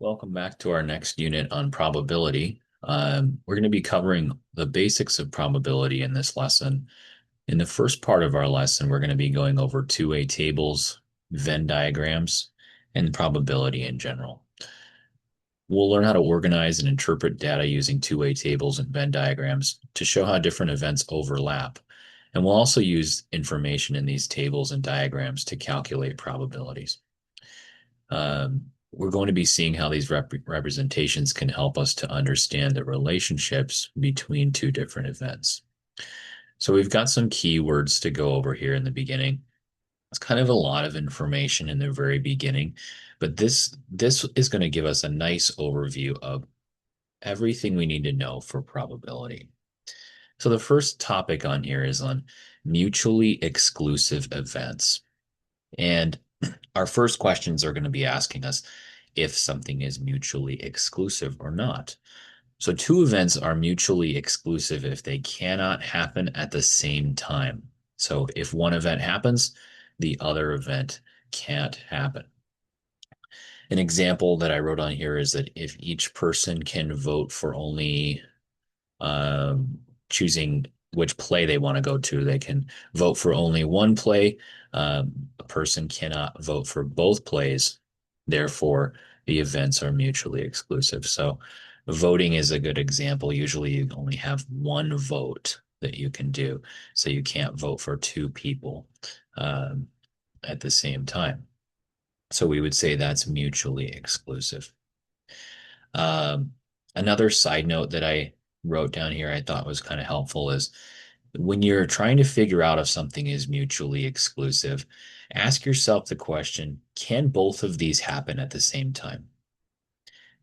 Welcome back to our next unit on probability. We're going to be covering the basics of probability in this lesson. In the first part of our lesson, we're going to be going over two-way tables, Venn diagrams, and probability in general. We'll learn how to organize and interpret data using two-way tables and Venn diagrams to show how different events overlap. And we'll also use information in these tables and diagrams to calculate probabilities. We're going to be seeing how these representations can help us to understand the relationships between two different events. So we've got some keywords to go over here in the beginning. It's kind of a lot of information in the very beginning, but this is going to give us a nice overview of everything we need to know for probability. So the first topic on here is on mutually exclusive events. And our first questions are going to be asking us if something is mutually exclusive or not. So two events are mutually exclusive if they cannot happen at the same time. So if one event happens, the other event can't happen. An example that I wrote on here is that if each person can vote for only choosing which play they want to go to, they can vote for only one play. A person cannot vote for both plays. Therefore, the events are mutually exclusive. So voting is a good example. Usually you only have one vote that you can do. So you can't vote for two people um, at the same time. So we would say that's mutually exclusive. Um, Another side note that I wrote down here I thought was kind of helpful is when you're trying to figure out if something is mutually exclusive, ask yourself the question, can both of these happen at the same time?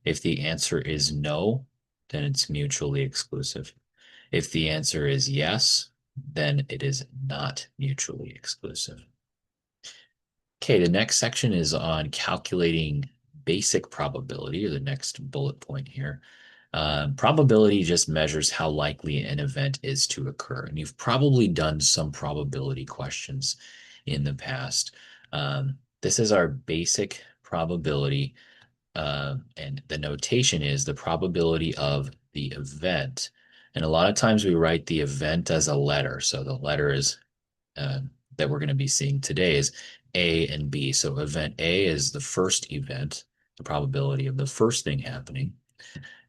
If the answer is no, then it's mutually exclusive. If the answer is yes, then it is not mutually exclusive. Okay, the next section is on calculating basic probability, or the next bullet point here. Probability just measures how likely an event is to occur. And you've probably done some probability questions in the past. This is our basic probability, and the notation is the probability of the event. And a lot of times we write the event as a letter. So the letter is uh, that we're going to be seeing today is A and B. So event A is the first event, the probability of the first thing happening,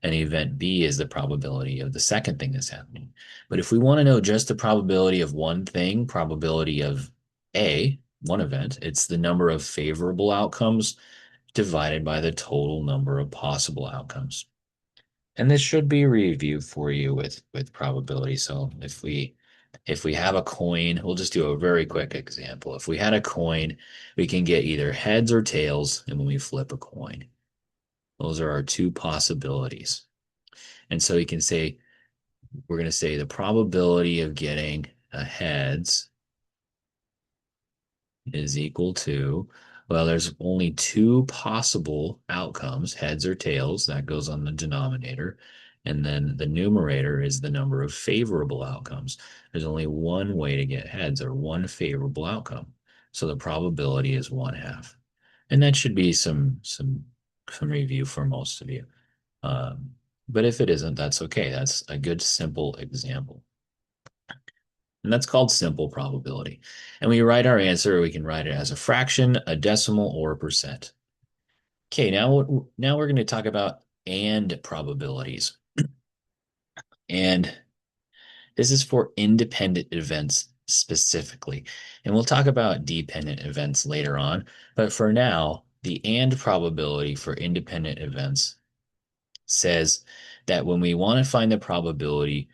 and event B is the probability of the second thing that's happening. But if we want to know just the probability of one thing, probability of A, one event, it's the number of favorable outcomes divided by the total number of possible outcomes. And this should be reviewed for you with probability. So if we have a coin, we'll just do a very quick example. If we had a coin, we can get either heads or tails, and when we flip a coin, those are our two possibilities. And so you can say, we're going to say the probability of getting a heads is equal to, well, there's only two possible outcomes, heads or tails. That goes on the denominator. And then the numerator is the number of favorable outcomes. There's only one way to get heads, or one favorable outcome. So the probability is 1/2. And that should be some review for most of you. Um, but if it isn't, that's okay. That's a good simple example. And that's called simple probability. And we write our answer, we can write it as a fraction, a decimal, or a percent. Okay, now we're going to talk about and probabilities. And this is for independent events specifically. And we'll talk about dependent events later on. But for now, the and probability for independent events says that when we want to find the probability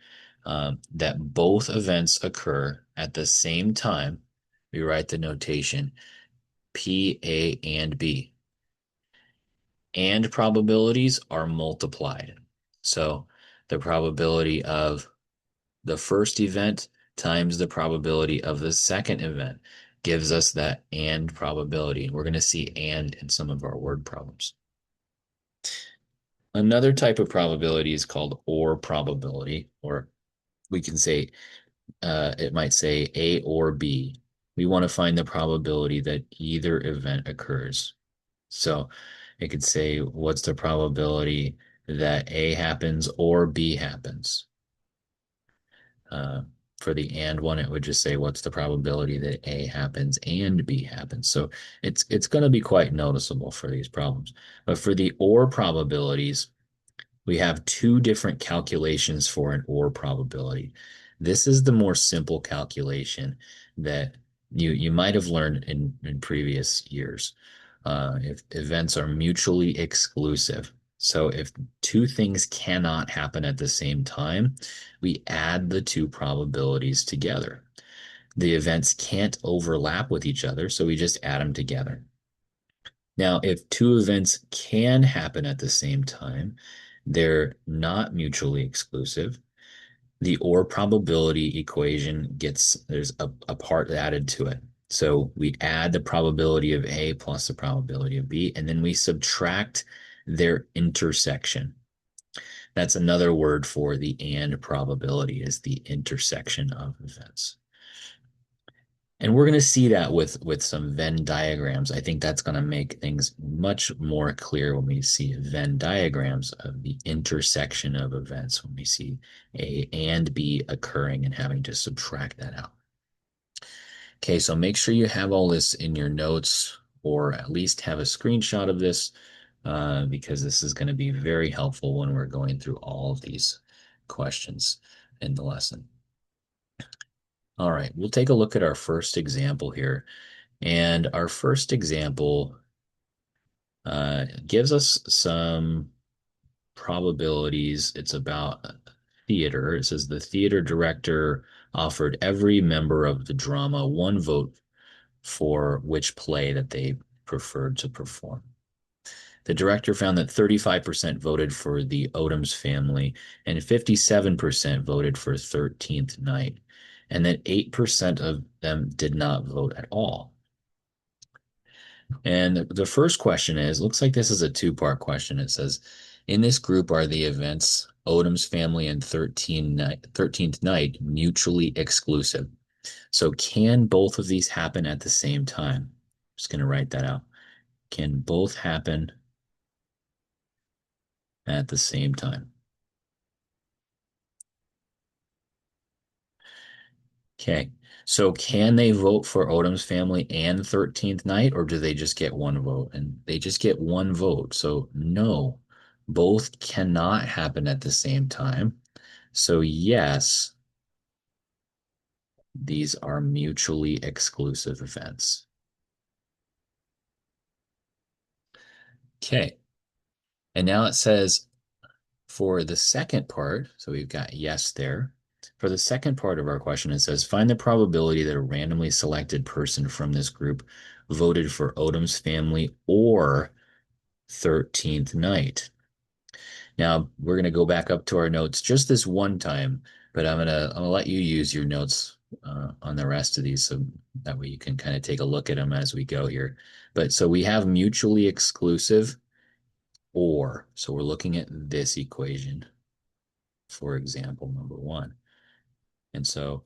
that both events occur at the same time, we write the notation P, A, and B. And probabilities are multiplied. So the probability of the first event times the probability of the second event gives us that and probability. We're going to see and in some of our word problems. Another type of probability is called or probability, or we can say, it might say A or B. We want to find the probability that either event occurs. So It could say, what's the probability that A happens or B happens? Uh, for the and one, it would just say, what's the probability that A happens and B happens? So it's going to be quite noticeable for these problems. But for the or probabilities, we have two different calculations for an or probability. This is the more simple calculation that you might have learned in previous years. If events are mutually exclusive. So if two things cannot happen at the same time, we add the two probabilities together. The events can't overlap with each other, so we just add them together. Now, if two events can happen at the same time, they're not mutually exclusive. The or probability equation there's a part added to it. So we add the probability of A plus the probability of B, and then we subtract their intersection. That's another word for the and probability, is the intersection of events. And we're going to see that with some Venn diagrams. I think that's going to make things much more clear when we see Venn diagrams of the intersection of events, when we see A and B occurring and having to subtract that out. Okay, so make sure you have all this in your notes, or at least have a screenshot of this, because this is going to be very helpful when we're going through all of these questions in the lesson. All right, we'll take a look at our first example here. And our first example gives us some probabilities. It's about theater. It says the theater director offered every member of the drama one vote for which play that they preferred to perform. The director found that 35% voted for the Odoms Family and 57% voted for 13th Night, and that 8% of them did not vote at all. And the first question looks like this is a two-part question. It says, in this group are the events Odoms Family and 13th Night mutually exclusive. So can both of these happen at the same time? I'm just going to write that out. Can both happen at the same time? Okay. So can they vote for Odom's Family and 13th Night, or do they just get one vote? And they just get one vote. So no, both cannot happen at the same time. So yes, these are mutually exclusive events. Okay. And now it says for the second part, so we've got yes there. For the second part of our question, it says, find the probability that a randomly selected person from this group voted for Odom's Family or 13th Night. Now, we're going to go back up to our notes just this one time, but I'm gonna let you use your notes on the rest of these, so that way you can kind of take a look at them as we go here. But so we have mutually exclusive or, so we're looking at this equation, for example, number one. And so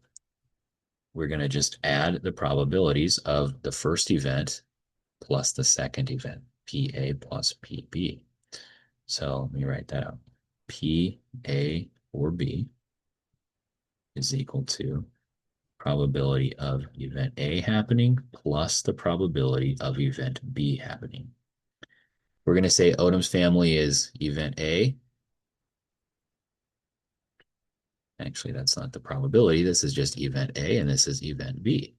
we're going to just add the probabilities of the first event plus the second event, PA plus PB. So let me write that out. PA or B is equal to probability of event A happening plus the probability of event B happening. We're going to say Odom's Family is event A. Actually, that's not the probability. This is just event A, and this is event B.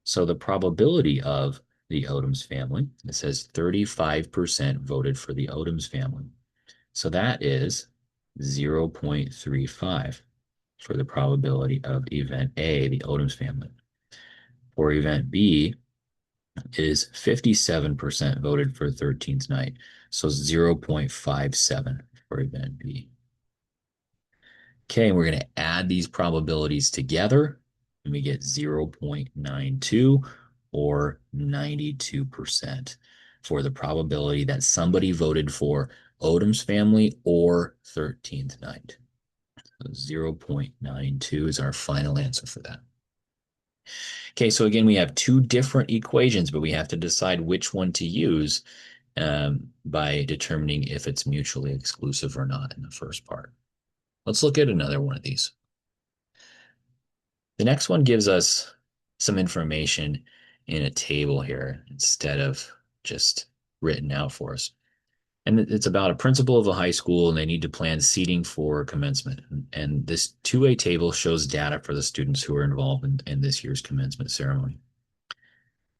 So the probability of the Odom's Family, it says 35% voted for the Odom's Family. So that is 0.35 for the probability of event A, the Odom's Family. For event B, is 57% voted for 13th Night. So 0.57 for event B. Okay, we're going to add these probabilities together, and we get 0.92 or 92% for the probability that somebody voted for Odom's Family or 13th Night. So 0.92 is our final answer for that. Okay, so again, we have two different equations, but we have to decide which one to use. by determining if it's mutually exclusive or not in the first part. Let's look at another one of these. The next one gives us some information in a table here instead of just written out for us. And it's about a principal of a high school, and they need to plan seating for commencement. And this two-way table shows data for the students who are involved in this year's commencement ceremony.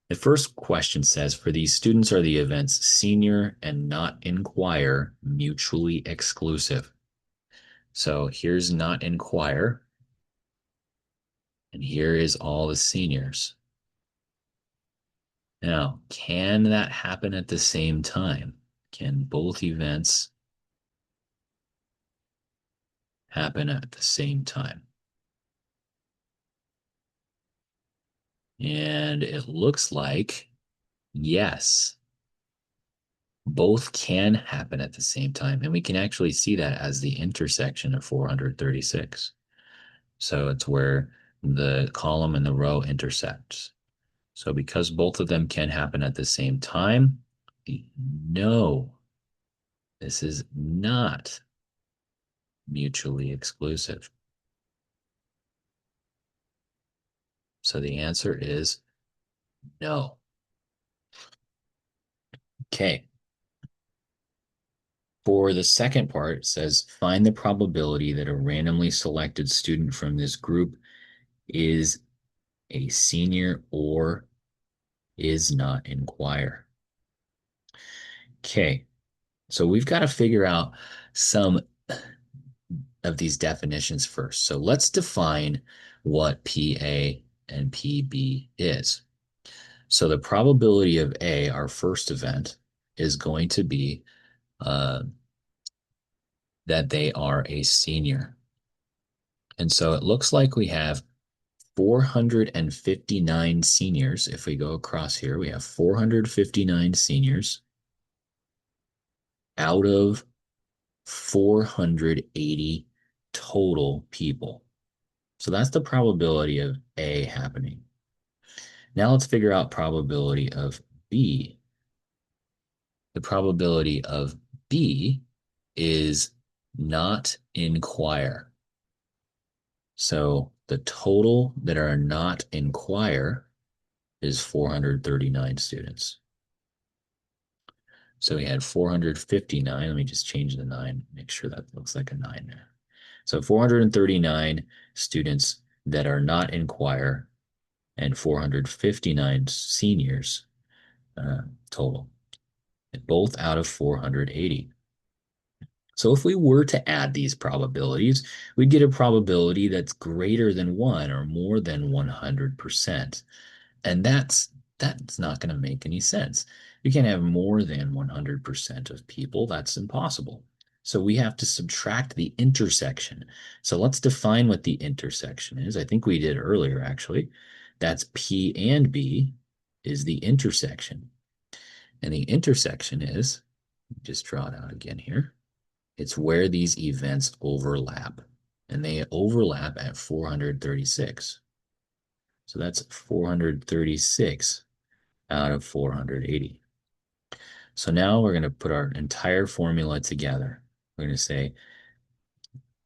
The first question says, for these students, are the events senior and not in choir mutually exclusive? So here's not in choir, and here is all the seniors. Now, can that happen at the same time? Can both events happen at the same time? And it looks like yes, both can happen at the same time. And we can actually see that as the intersection of 436. So it's where the column and the row intersects. So because both of them can happen at the same time, no, this is not mutually exclusive. So the answer is no. Okay. For the second part, it says find the probability that a randomly selected student from this group is a senior or is not in choir. Okay, so we've got to figure out some of these definitions first. So let's define what PA and PB is. So the probability of A, our first event, is going to be that they are a senior. And so it looks like we have 459 seniors. If we go across here, we have 459 seniors out of 480 total people. So that's the probability of A happening. Now let's figure out probability of B. The probability of B is not in choir. So the total that are not in choir is 439 students. So we had 459. Let me just change the 9, make sure that looks like a 9 there. So 439 students that are not in choir and 459 seniors total, both out of 480. So if we were to add these probabilities, we'd get a probability that's greater than 1 or more than 100%. And that's not going to make any sense. You can't have more than 100% of people. That's impossible. So we have to subtract the intersection. So let's define what the intersection is. I think we did earlier, actually. That's P and B is the intersection. And the intersection is, just draw it out again here. It's where these events overlap. And they overlap at 436. So that's 436 out of 480. So now we're going to put our entire formula together. We're going to say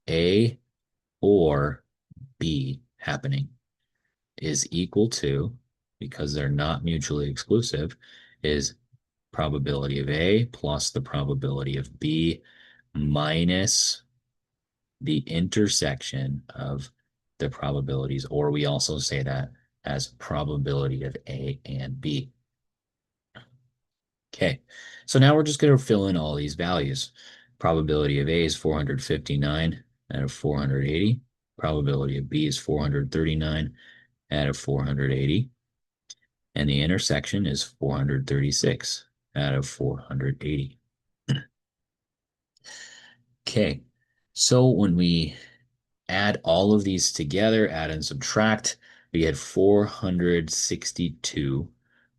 A or B happening is equal to, because they're not mutually exclusive, is probability of A plus the probability of B minus the intersection of the probabilities, or we also say that as probability of A and B. Okay, so now we're just going to fill in all these values. Probability of A is 459 out of 480. Probability of B is 439 out of 480. And the intersection is 436 out of 480. Okay, so when we add all of these together, add and subtract, we get 462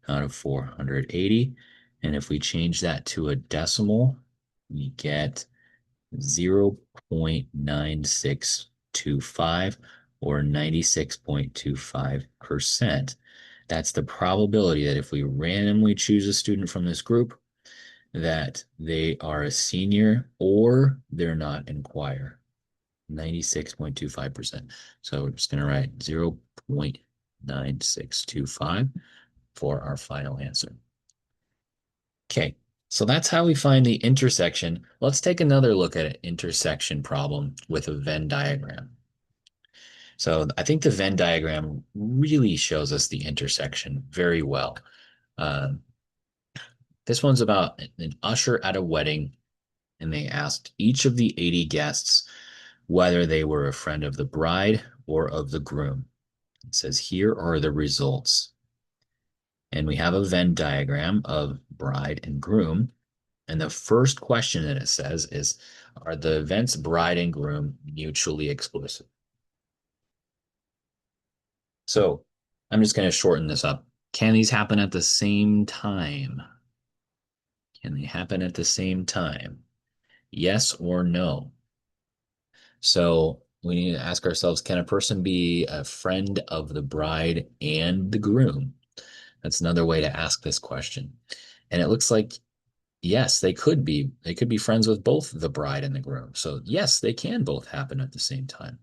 out of 480. And if we change that to a decimal, we get 0.9625 or 96.25%. That's the probability that if we randomly choose a student from this group, that they are a senior or they're not in choir. 96.25%. So we're just going to write 0.9625 for our final answer. Okay, so that's how we find the intersection. Let's take another look at an intersection problem with a Venn diagram. So I think the Venn diagram really shows us the intersection very well. Um, this one's about an usher at a wedding, and they asked each of the 80 guests whether they were a friend of the bride or of the groom. It says, here are the results. And we have a Venn diagram of bride and groom. And the first question that it says is, are the events bride and groom mutually exclusive? So I'm just going to shorten this up. Can these happen at the same time? Can they happen at the same time? Yes or no? So we need to ask ourselves, can a person be a friend of the bride and the groom? That's another way to ask this question. And it looks like, yes, they could be. They could be friends with both the bride and the groom. So yes, they can both happen at the same time.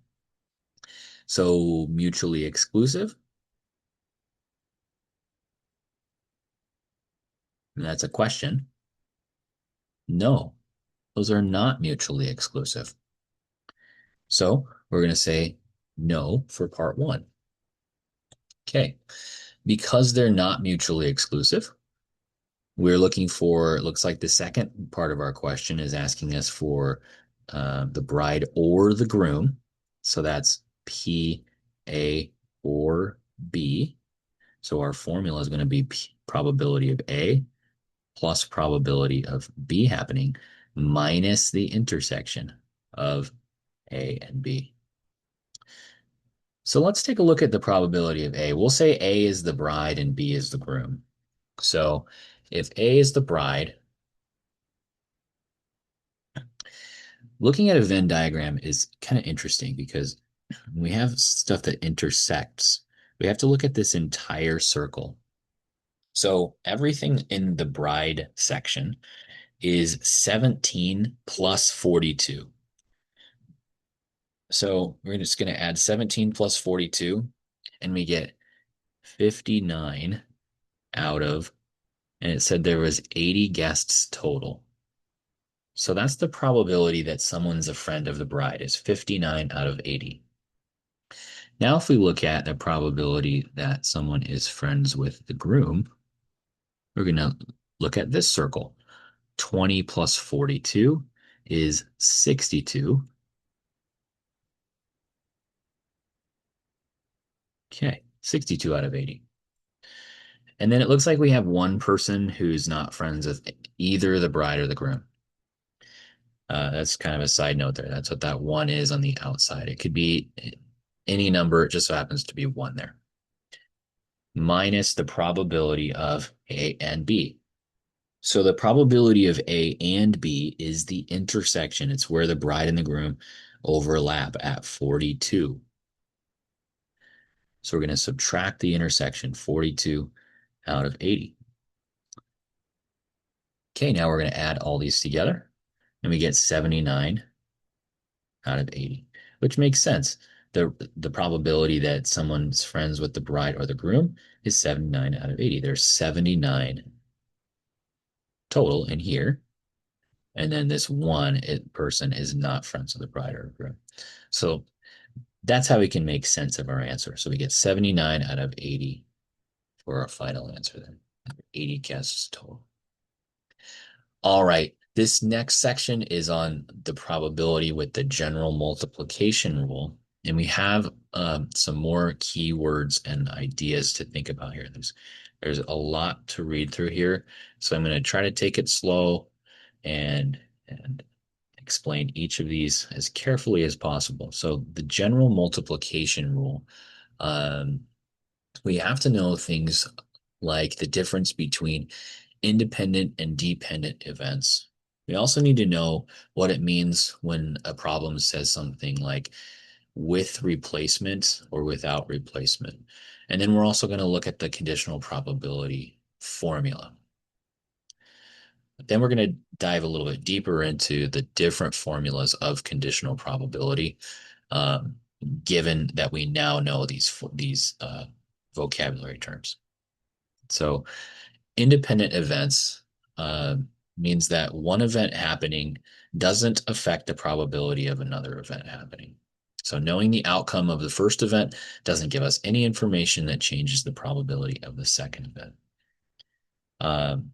So mutually exclusive? And that's a question. No, those are not mutually exclusive. So we're going to say no for part one. Okay. Because they're not mutually exclusive, we're looking for, it looks like the second part of our question is asking us for the bride or the groom. So that's P, A, or B. So our formula is going to be probability of A plus probability of B happening minus the intersection of A and B. So let's take a look at the probability of A. We'll say A is the bride and B is the groom. So if A is the bride, looking at a Venn diagram is kind of interesting because we have stuff that intersects. We have to look at this entire circle. So everything in the bride section is 17 plus 42. So we're just going to add 17 plus 42, and we get 59 out of, and it said there was 80 guests total. So that's the probability that someone's a friend of the bride is 59 out of 80. Now, if we look at the probability that someone is friends with the groom, we're going to look at this circle. 20 plus 42 is 62. Okay, 62 out of 80. And then it looks like we have one person who's not friends with either the bride or the groom. That's kind of a side note there. That's what that one is on the outside. It could be any number. It just so happens to be one there. Minus the probability of A and B. So the probability of A and B is the intersection. It's where the bride and the groom overlap at 42. So we're going to subtract the intersection, 42 out of 80. Okay, now we're going to add all these together, and we get 79 out of 80, which makes sense. The probability that someone's friends with the bride or the groom is 79 out of 80. There's 79 total in here. And then this one person is not friends with the bride or groom. So that's how we can make sense of our answer. So we get 79 out of 80 for our final answer then. 80 guesses total. All right. This next section is on the probability with the general multiplication rule. And we have some more keywords and ideas to think about here. There's a lot to read through here. So I'm going to try to take it slow and explain each of these as carefully as possible. So the general multiplication rule, we have to know things like the difference between independent and dependent events. We also need to know what it means when a problem says something like with replacement or without replacement. And then we're also going to look at the conditional probability formula. Then we're going to dive a little bit deeper into the different formulas of conditional probability, um, given that we now know these vocabulary terms. So independent events uh, means that one event happening doesn't affect the probability of another event happening. So knowing the outcome of the first event doesn't give us any information that changes the probability of the second event. Um,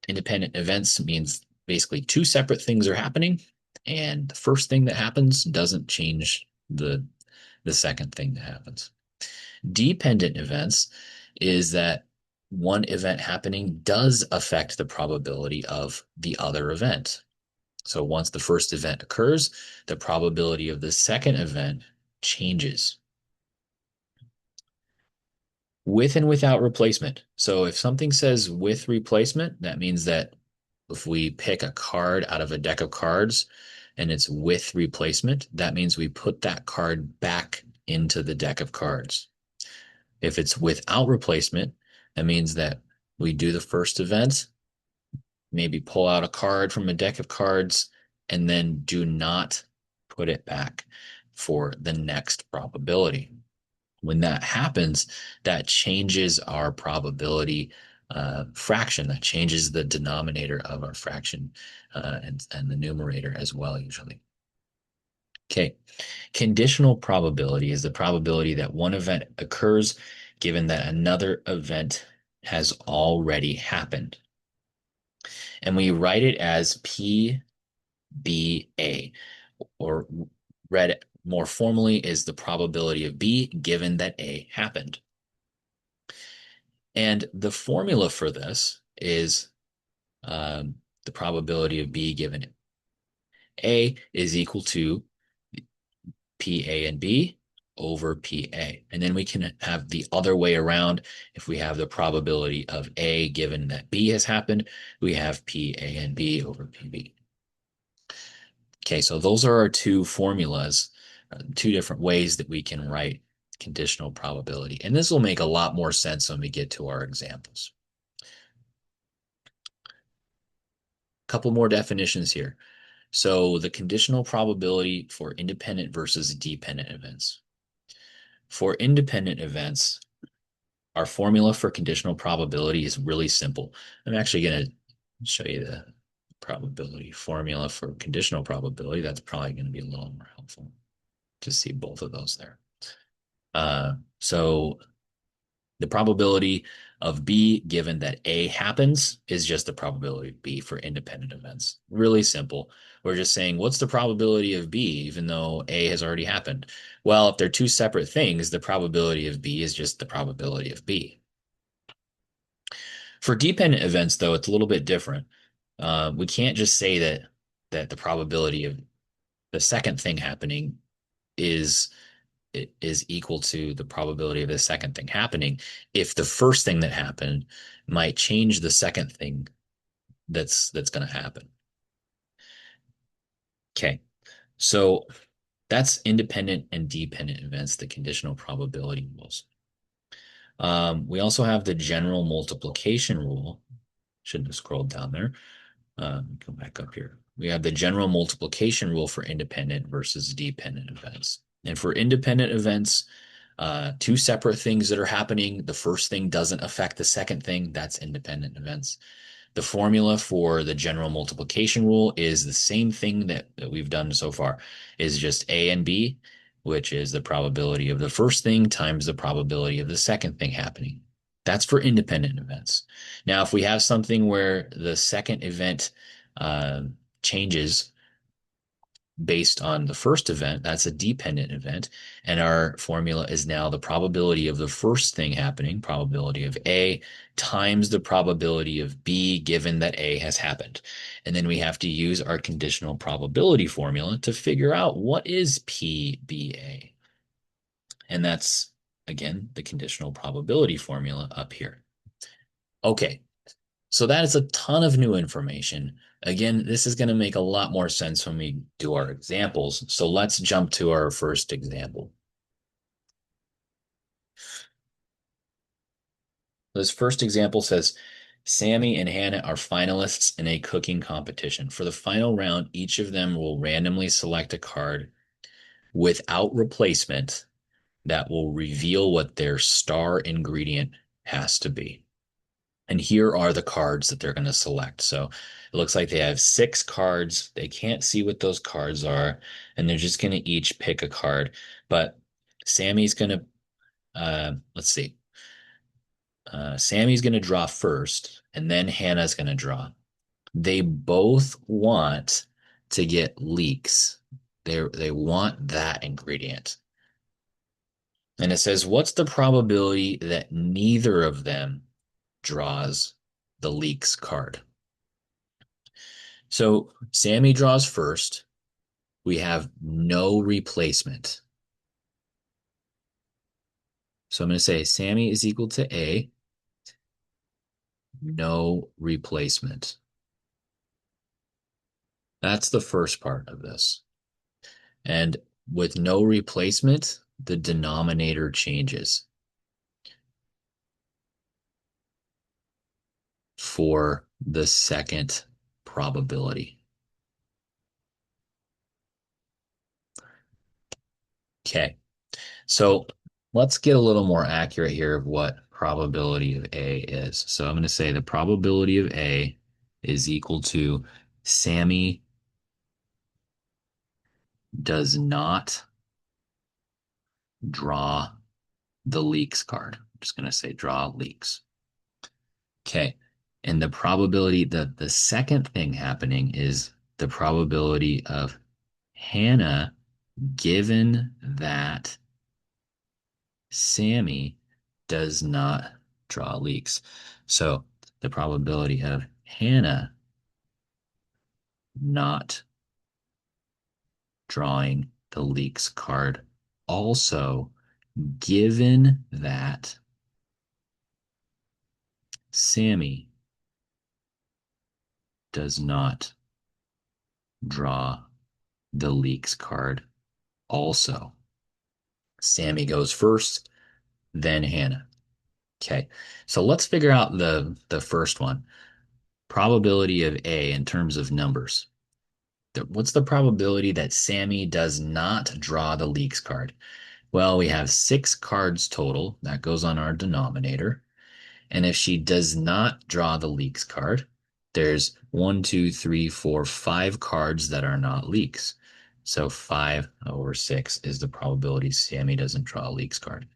Independent events means basically two separate things are happening, and the first thing that happens doesn't change the second thing that happens. Dependent events is that one event happening does affect the probability of the other event. So once the first event occurs, the probability of the second event changes with and without replacement. So if something says with replacement, that means that if we pick a card out of a deck of cards and it's with replacement, that means we put that card back into the deck of cards. If it's without replacement, that means that we do the first event, maybe pull out a card from a deck of cards, and then do not put it back for the next probability. When that happens, that changes our probability fraction. That changes the denominator of our fraction and the numerator as well, usually. Okay. Conditional probability is the probability that one event occurs given that another event has already happened. And we write it as PBA, or read more formally is the probability of B given that A happened. And the formula for this is the probability of B given A is equal to PA and B over PA. And then we can have the other way around. If we have the probability of A given that B has happened, we have PA and B over PB. Okay, so those are our two formulas, two different ways that we can write conditional probability. And this will make a lot more sense when we get to our examples. A couple more definitions here. So the conditional probability for independent versus dependent events. For independent events, our formula for conditional probability is really simple. I'm actually going to show you the probability formula for conditional probability. That's probably going to be a little more helpful to see both of those there. So the probability of B given that A happens is just the probability of B for independent events. Really simple. We're just saying, what's the probability of B even though A has already happened? Well, if they're two separate things, the probability of B is just the probability of B. For dependent events, though, it's a little bit different. We can't just say that the probability of the second thing happening is equal to the probability of the second thing happening if the first thing that happened might change the second thing that's going to happen. Okay, so that's independent and dependent events, the conditional probability rules. We also have the general multiplication rule. Shouldn't have scrolled down there. Come back up here. We have the general multiplication rule for independent versus dependent events. And for independent events, two separate things that are happening. The first thing doesn't affect the second thing. That's independent events. The formula for the general multiplication rule is the same thing that we've done so far, is just A and B, which is the probability of the first thing times the probability of the second thing happening. That's for independent events. Now, if we have something where the second event changes based on the first event, that's a dependent event. And our formula is now the probability of the first thing happening, probability of A, times the probability of B given that A has happened. And then we have to use our conditional probability formula to figure out what is PBA. And that's, again, the conditional probability formula up here. Okay, so that is a ton of new information. Again, this is going to make a lot more sense when we do our examples. So let's jump to our first example. This first example says Sammy and Hannah are finalists in a cooking competition. For the final round, each of them will randomly select a card without replacement that will reveal what their star ingredient has to be. And here are the cards that they're going to select. So it looks like they have 6 cards. They can't see what those cards are, and they're just going to each pick a card. But Sammy's going to, let's see. Sammy's going to draw first, and then Hannah's going to draw. They both want to get leeks. They want that ingredient. And it says, what's the probability that neither of them draws the leeks card? So Sammy draws first. We have no replacement. So I'm going to say Sammy is equal to A, no replacement. That's the first part of this. And with no replacement, the denominator changes for the second probability. Okay, so let's get a little more accurate here of what probability of A is. So I'm going to say the probability of A is equal to Sammy does not draw the leeks card. I'm just going to say draw leeks. Okay. And the probability, the second thing happening is the probability of Hannah, given that Sammy does not draw leeks. So the probability of Hannah not drawing the leeks card also, given that Sammy does not draw the leeks card also. Sammy goes first, then Hannah. Okay, so let's figure out the first one. Probability of A in terms of numbers. What's the probability that Sammy does not draw the leeks card? Well, we have 6 cards total. That goes on our denominator. And if she does not draw the leeks card, there's 1, 2, 3, 4, 5 cards that are not leeks. So 5/6 is the probability Sammy doesn't draw a leeks card.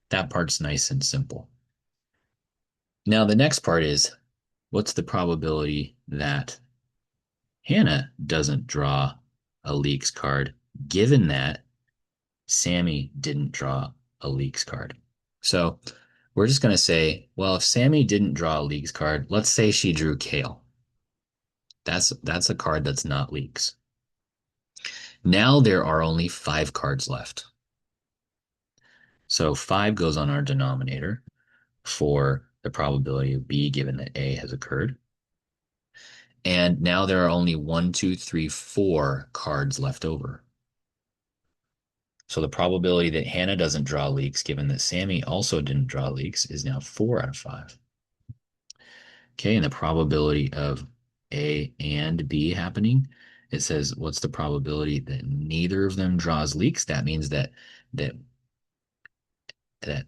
That part's nice and simple. Now the next part is, what's the probability that Hannah doesn't draw a leeks card, given that Sammy didn't draw a leeks card? So we're just going to say, well, if Sammy didn't draw a leeks card, let's say she drew kale. That's a card that's not leeks. Now there are only 5 cards left. So 5 goes on our denominator for the probability of B given that A has occurred. And now there are only 1, 2, 3, 4 cards left over. So the probability that Hannah doesn't draw leeks, given that Sammy also didn't draw leeks, is now 4 out of 5. Okay, and the probability of A and B happening, it says, what's the probability that neither of them draws leeks? That means that that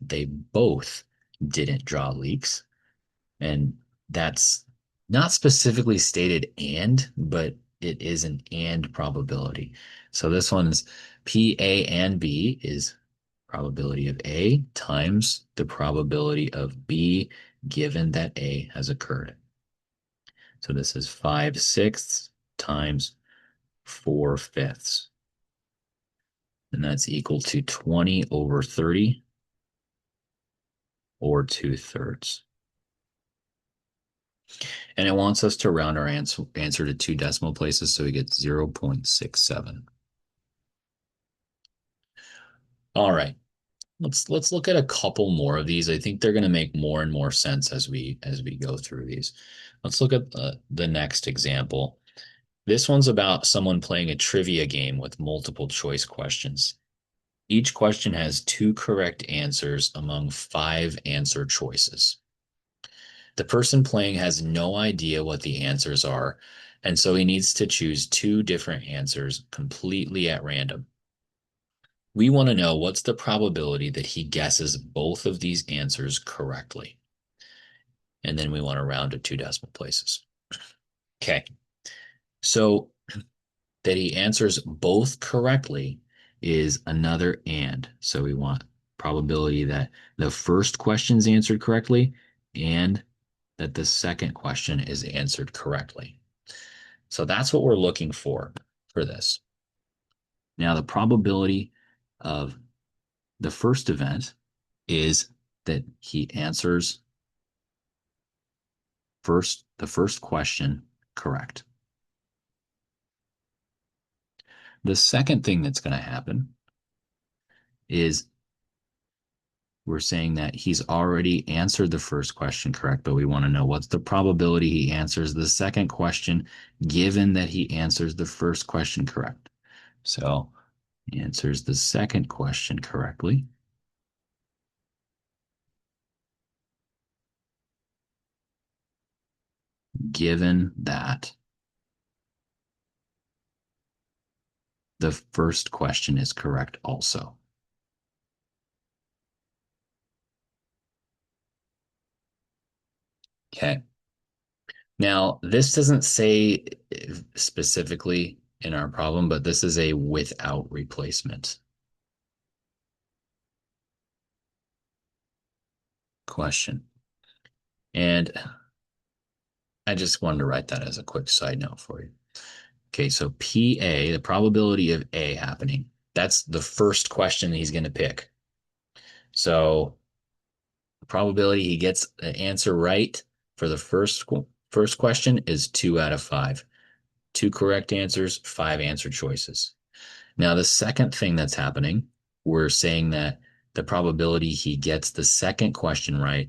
they both didn't draw leeks. And that's not specifically stated but it is an and probability. So this one's P, A, and B is probability of A times the probability of B given that A has occurred. So this is 5/6 times 4/5. And that's equal to 20/30 or 2/3. And it wants us to round our answer to 2 decimal places, so we get 0.67. All right, let's look at a couple more of these. I think they're going to make more and more sense as we go through these. Let's look at the next example. This one's about someone playing a trivia game with multiple choice questions. Each question has 2 correct answers among 5 answer choices. The person playing has no idea what the answers are, and so he needs to choose two different answers completely at random. We want to know what's the probability that he guesses both of these answers correctly. And then we want to round to two decimal places. Okay. So that he answers both correctly is another and. So we want probability that the first question is answered correctly and that the second question is answered correctly. So that's what we're looking for this. Now, the probability of the first event is that he answers the first question correct. The second thing that's going to happen is we're saying that he's already answered the first question correct, but we want to know what's the probability he answers the second question given that he answers the first question correct. So he answers the second question correctly. Given that the first question is correct also. Okay. Now, this doesn't say specifically in our problem, but this is a without replacement question. And I just wanted to write that as a quick side note for you. Okay, so PA, the probability of A happening, that's the first question he's going to pick. So the probability he gets the answer right for the first question is 2 out of 5. 2 correct answers, 5 answer choices. Now, the second thing that's happening, we're saying that the probability he gets the second question right,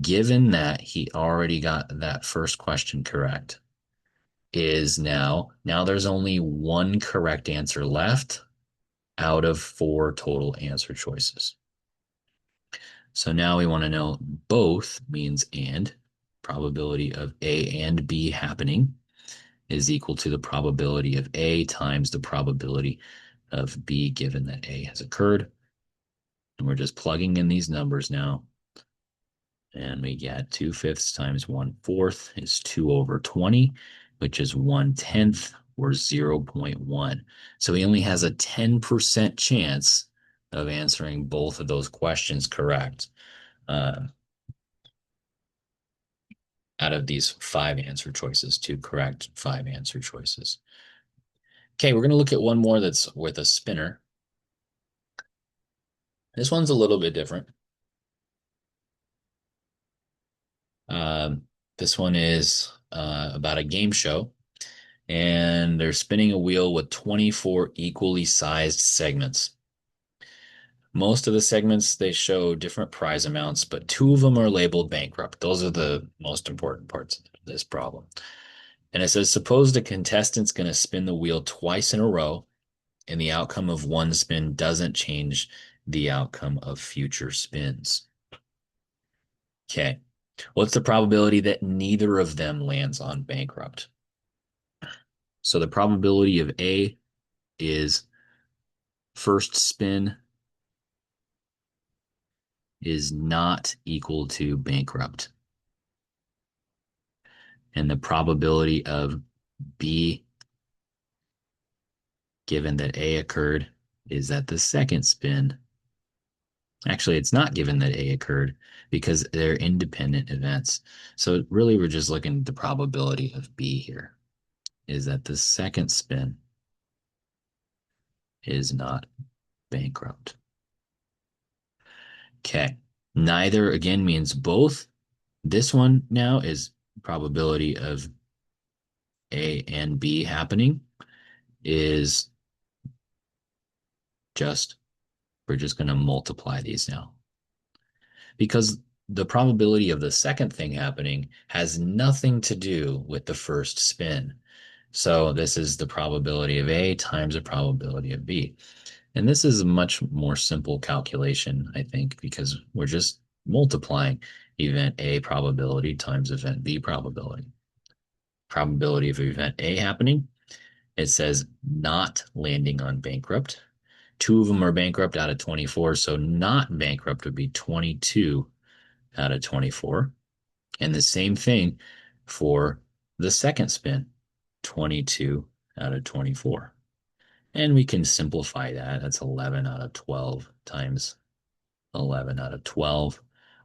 given that he already got that first question correct, is now there's only one correct answer left out of 4 total answer choices. So now we want to know both means and. Probability of A and B happening is equal to the probability of A times the probability of B given that A has occurred. And we're just plugging in these numbers now. And we get 2/5 times 1/4 is 2 over 20, which is 1/10 or 0.1. So he only has a 10% chance of answering both of those questions correct out of these 5 answer choices, 2 correct, 5 answer choices. Okay, we're going to look at one more that's with a spinner. This one's a little bit different. This one is about a game show, and they're spinning a wheel with 24 equally sized segments. Most of the segments, they show different prize amounts, but 2 of them are labeled bankrupt. Those are the most important parts of this problem. And it says, suppose the contestant's going to spin the wheel twice in a row, and the outcome of one spin doesn't change the outcome of future spins. Okay. What's the probability that neither of them lands on bankrupt? So the probability of A is first spin is not equal to bankrupt. And the probability of B, given that A occurred, is that the second spin. Actually, it's not given that A occurred because they're independent events. So really, we're just looking at the probability of B here, is that the second spin is not bankrupt. Okay. Neither again means both. This one now is probability of A and B happening is just, we're just going to multiply these now. Because the probability of the second thing happening has nothing to do with the first spin. So this is the probability of A times the probability of B. And this is a much more simple calculation, I think, because we're just multiplying. event A probability times event B probability. Probability of event A happening, it says not landing on bankrupt. Two of them are bankrupt out of 24, so not bankrupt would be 22 out of 24. And the same thing for the second spin, 22 out of 24. And we can simplify that. That's 11 out of 12 times 11 out of 12,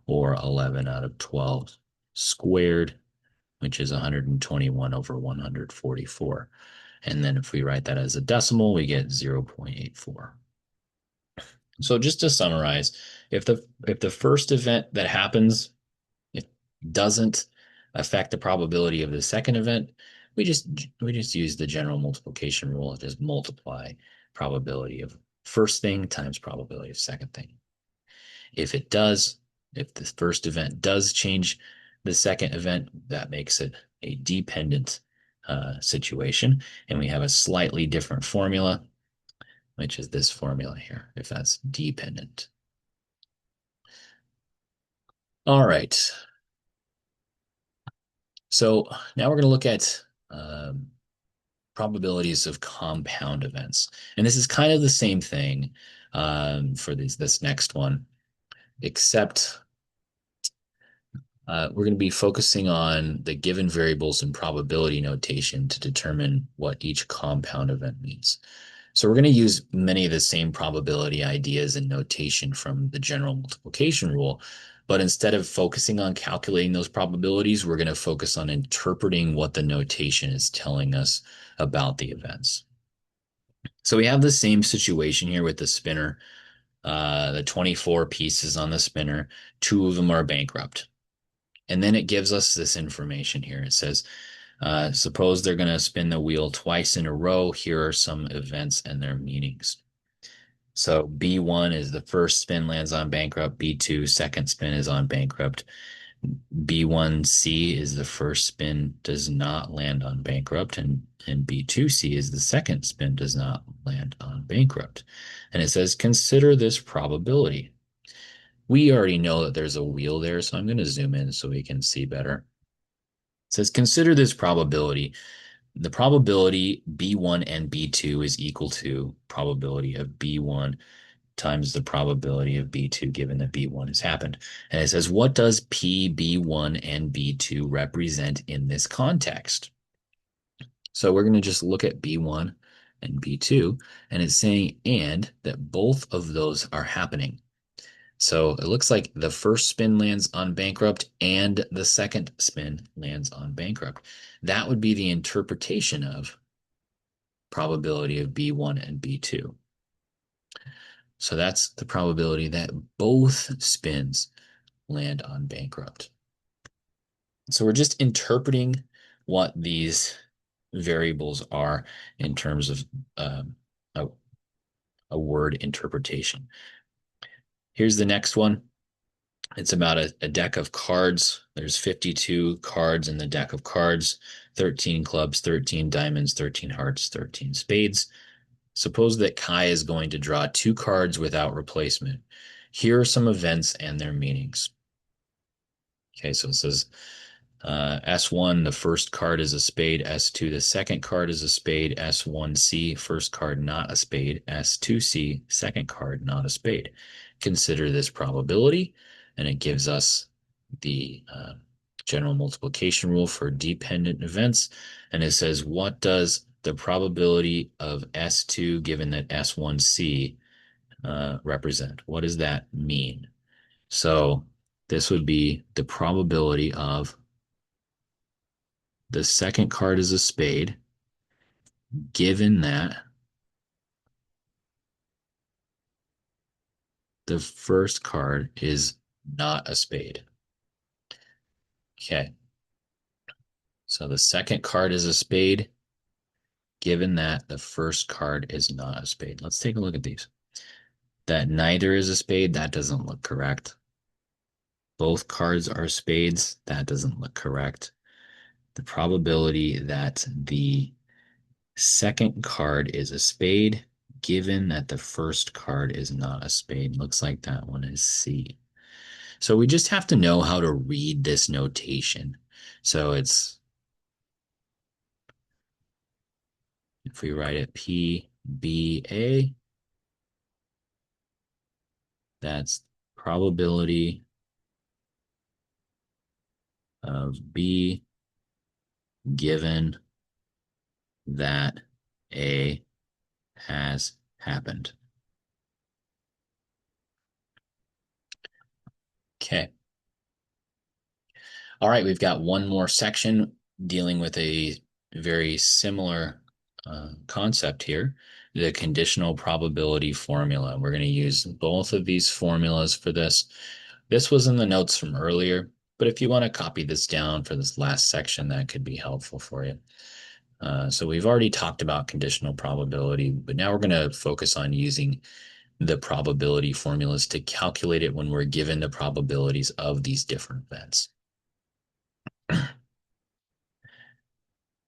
or 11 out of 12 squared, which is 121 over 144. And then if we write that as a decimal, we get 0.84. So just to summarize, if the first event that happens, it doesn't affect the probability of the second event, we just use the general multiplication rule, just multiply probability of first thing times probability of second thing. If it does, if the first event does change the second event, that makes it a dependent situation, and we have a slightly different formula, which is this formula here, if that's dependent. All right. So now we're going to look at probabilities of compound events. And this is kind of the same thing for this next one, except we're going to be focusing on the given variables and probability notation to determine what each compound event means. So we're going to use many of the same probability ideas and notation from the general multiplication rule, but instead of focusing on calculating those probabilities, we're going to focus on interpreting what the notation is telling us about the events. So we have the same situation here with the spinner, the 24 pieces on the spinner, 2 of them are bankrupt. And then it gives us this information here. It says, suppose they're going to spin the wheel twice in a row. Here are some events and their meanings. So B1 is the first spin lands on bankrupt. B2, second spin is on bankrupt. B1C is the first spin does not land on bankrupt. And B2C is the second spin does not land on bankrupt. And it says, consider this probability. We already know that there's a wheel there, so I'm going to zoom in so we can see better. It says, consider this probability. The probability B1 and B2 is equal to probability of B1 times the probability of B2 given that B1 has happened. And it says, what does P, B1, and B2 represent in this context? So we're going to just look at B1 and B2, and it's saying and that both of those are happening. So it looks like the first spin lands on bankrupt and the second spin lands on bankrupt. That would be the interpretation of probability of B1 and B2. So that's the probability that both spins land on bankrupt. So we're just interpreting what these variables are in terms of a word interpretation. Here's the next one. It's about a deck of cards. There's 52 cards in the deck of cards, 13 clubs, 13 diamonds, 13 hearts, 13 spades. Suppose that Kai is going to draw 2 cards without replacement. Here are some events and their meanings. Okay, so it says S1, the first card is a spade. S2, the second card is a spade. S1C, first card not a spade. S2C, second card not a spade. Consider this probability, and it gives us the general multiplication rule for dependent events. And it says, what does the probability of S2 given that S1C represent? What does that mean? So this would be the probability of the second card is a spade, given that the first card is not a spade. Okay. So the second card is a spade, given that the first card is not a spade. Let's take a look at these. That neither is a spade, that doesn't look correct. Both cards are spades, that doesn't look correct. The probability that the second card is a spade, given that the first card is not a spade, looks like that one is C. So we just have to know how to read this notation. So it's, if we write it PBA, that's probability of B given that A has happened. Okay. All right, we've got one more section dealing with a very similar concept here, the conditional probability formula. We're going to use both of these formulas for this. This was in the notes from earlier, but if you want to copy this down for this last section, that could be helpful for you. So we've already talked about conditional probability, but now we're going to focus on using the probability formulas to calculate it when we're given the probabilities of these different events.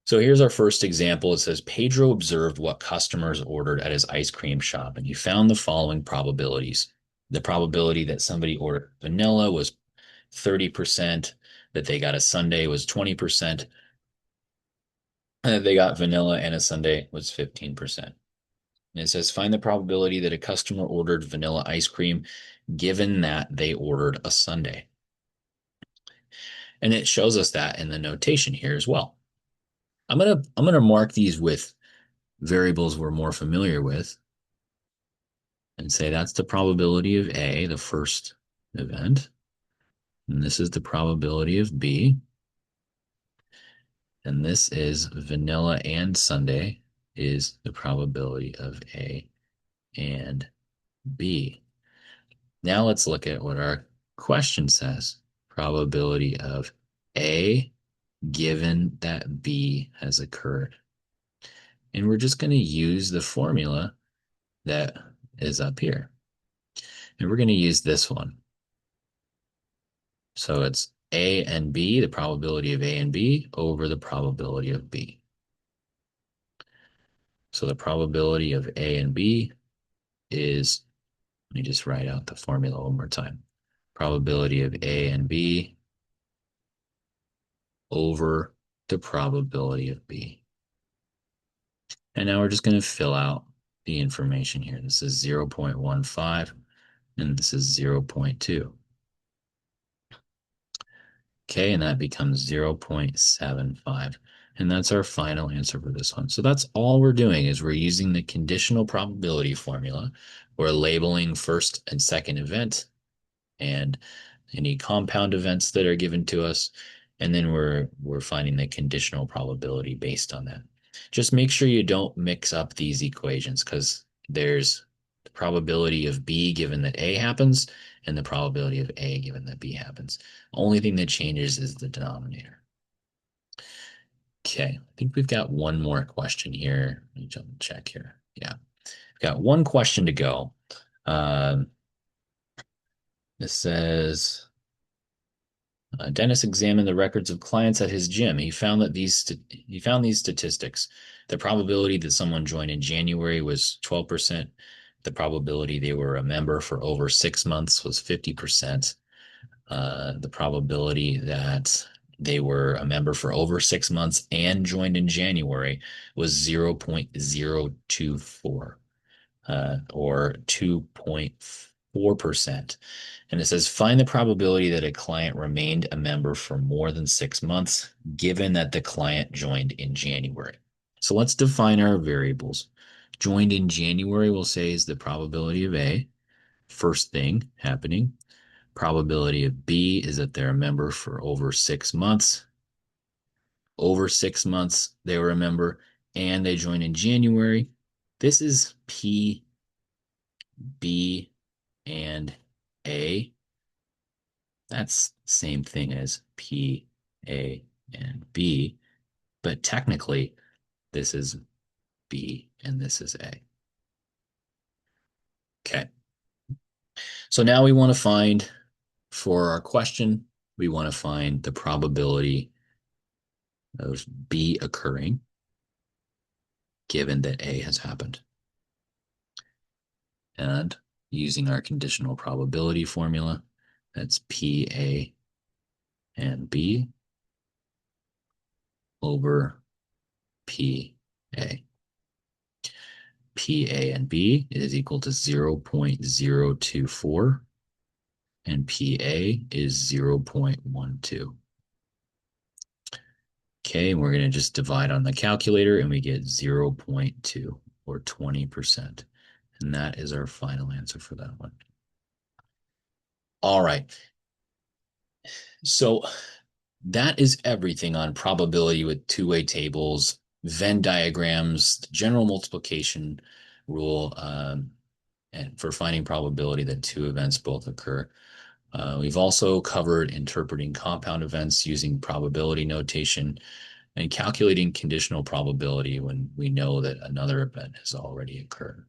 So here's our first example. It says Pedro observed what customers ordered at his ice cream shop, and he found the following probabilities. The probability that somebody ordered vanilla was 30%, that they got a sundae was 20%, and that they got vanilla and a sundae was 15%. And it says find the probability that a customer ordered vanilla ice cream given that they ordered a sundae. And it shows us that in the notation here as well. I'm gonna mark these with variables we're more familiar with and say that's the probability of A, the first event. And this is the probability of B. And this is vanilla and sundae is the probability of A and B. Now let's look at what our question says. Probability of A given that B has occurred. And we're just going to use the formula that is up here. And we're going to use this one. So it's A and B, the probability of A and B over the probability of B. So the probability of A and B is, let me just write out the formula one more time. Probability of A and B over the probability of B. And now we're just going to fill out the information here. This is 0.15 and this is 0.2. Okay, and that becomes 0.75. And that's our final answer for this one. So that's all we're doing is we're using the conditional probability formula. We're labeling first and second event and any compound events that are given to us. And then we're finding the conditional probability based on that. Just make sure you don't mix up these equations because there's the probability of B given that A happens and the probability of A given that B happens. Only thing that changes is the denominator. Okay, I think we've got one more question here. Let me jump and check here. Yeah, we've got one question to go. This says, Dennis examined the records of clients at his gym. He found these statistics. The probability that someone joined in January was 12%. The probability they were a member for over 6 months was 50%. The probability that they were a member for over 6 months and joined in January was 0.024, or 2.4%. And it says find the probability that a client remained a member for more than 6 months, given that the client joined in January. So let's define our variables. Joined in January, we'll say is the probability of A, first thing happening. Probability of B is that they're a member for over 6 months. Over 6 months, they were a member and they joined in January. This is P, B, and A. That's the same thing as P, A, and B. But technically, this is B and this is A. Okay. So now we want to find, for our question, we want to find the probability of B occurring given that A has happened. And using our conditional probability formula, That's PA and B over PA. PA and B is equal to 0.024 and PA is 0.12. Okay, and we're going to just divide on the calculator and we get 0.2 or 20%. And that is our final answer for that one. All right. So that is everything on probability with two-way tables, Venn diagrams, general multiplication rule, and for finding probability that two events both occur. We've also covered interpreting compound events using probability notation and calculating conditional probability when we know that another event has already occurred.